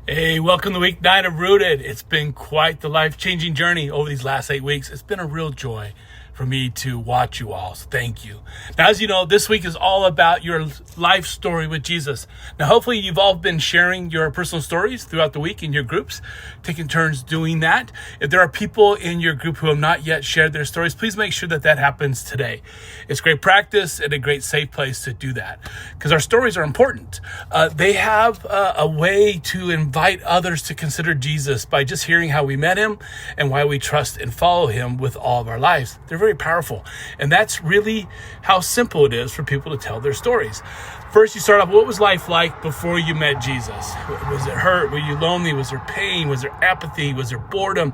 Hey, welcome to week 9 of Rooted. It's been quite the life-changing journey over these last 8 weeks. It's been a real joy for me to watch you all, so thank you. Now, as you know, this week is all about your life story with Jesus. Now, hopefully you've all been sharing your personal stories throughout the week in your groups, taking turns doing that. If there are people in your group who have not yet shared their stories, please make sure that that happens today. It's great practice and a great safe place to do that because our stories are important. They have a way to invite others to consider Jesus by just hearing how we met him and why we trust and follow him with all of our lives. They're very powerful. And that's really how simple it is for people to tell their stories. First, you start off, what was life like before you met Jesus? Was it hurt? Were you lonely? Was there pain? Was there apathy? Was there boredom?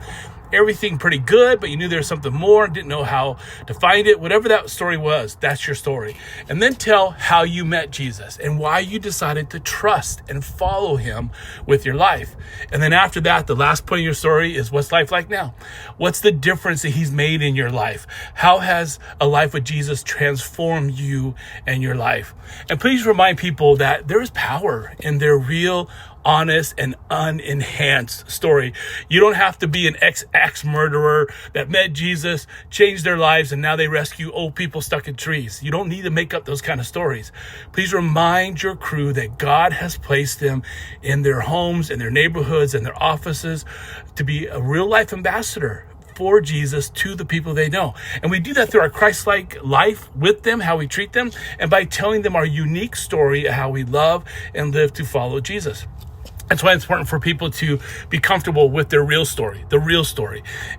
Everything pretty good, but you knew there was something more, didn't know how to find it. Whatever that story was, that's your story. And then tell how you met Jesus and why you decided to trust and follow him with your life. And then after that, the last point of your story is what's life like now? What's the difference that he's made in your life? How has a life with Jesus transformed you and your life? And please remind people that there is power in their real, honest and unenhanced story. You don't have to be an ex murderer that met Jesus, changed their lives, and now they rescue old people stuck in trees. You don't need to make up those kind of stories. Please remind your crew that God has placed them in their homes, in their neighborhoods, in their offices to be a real life ambassador for Jesus to the people they know. And we do that through our Christ-like life with them, how we treat them, and by telling them our unique story of how we love and live to follow Jesus. That's why it's important for people to be comfortable with their real story,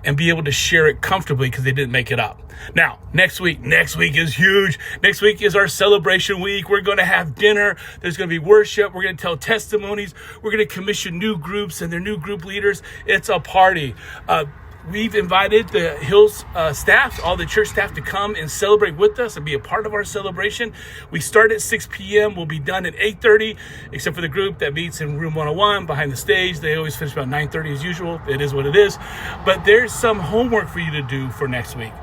and be able to share it comfortably because they didn't make it up. Now, next week is huge. Next week is our celebration week. We're going to have dinner. There's going to be worship. We're going to tell testimonies. We're going to commission new groups and their new group leaders. It's a party. We've invited the Hills staff, all the church staff, to come and celebrate with us and be a part of our celebration. We start at 6 p.m. We'll be done at 8:30, except for the group that meets in room 101 behind the stage. They always finish about 9:30 as usual. It is what it is. But there's some homework for you to do for next week.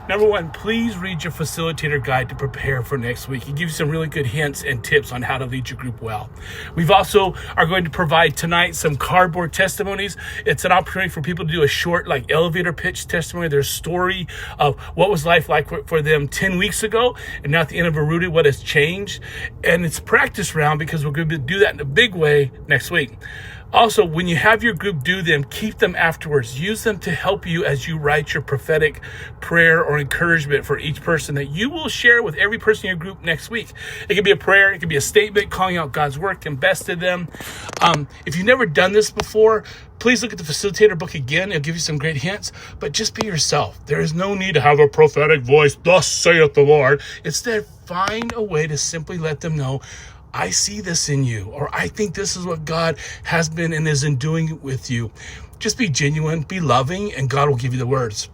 Number one, please read your Facilitator guide to prepare for next week. It gives you some really good hints and tips on how to lead your group well. We've also are going to provide tonight some cardboard testimonies. It's an opportunity for people to do a short elevator pitch testimony, their story of what was life like for them 10 weeks ago, and now at the end of a Rooted, what has changed. And it's practice round because we're going to do that in a big way next week. Also, when you have your group do them, keep them afterwards. Use them to help you as you write your prophetic prayer or encouragement for each person that you will share with every person in your group next week. It could be a prayer. It could be a statement calling out God's work and best to them. If you've never done this before, please look at the Facilitator book again. It'll give you some great hints, but just be yourself. There is no need to have a prophetic voice, thus saith the Lord. Instead, find a way to simply let them know, I see this in you, or I think this is what God has been and is in doing with you. Just be genuine, be loving, and God will give you the words.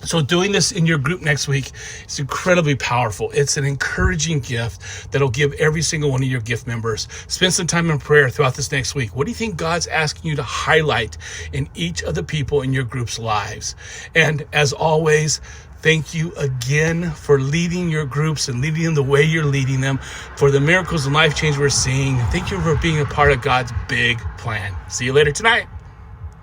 So doing this in your group next week is incredibly powerful. It's an encouraging gift that'll give every single one of your gift members. Spend some time in prayer throughout this next week. What do you think God's asking you to highlight in each of the people in your group's lives? And as always, thank you again for leading your groups and leading them the way you're leading them, for the miracles and life change we're seeing. Thank you for being a part of God's big plan. See you later tonight.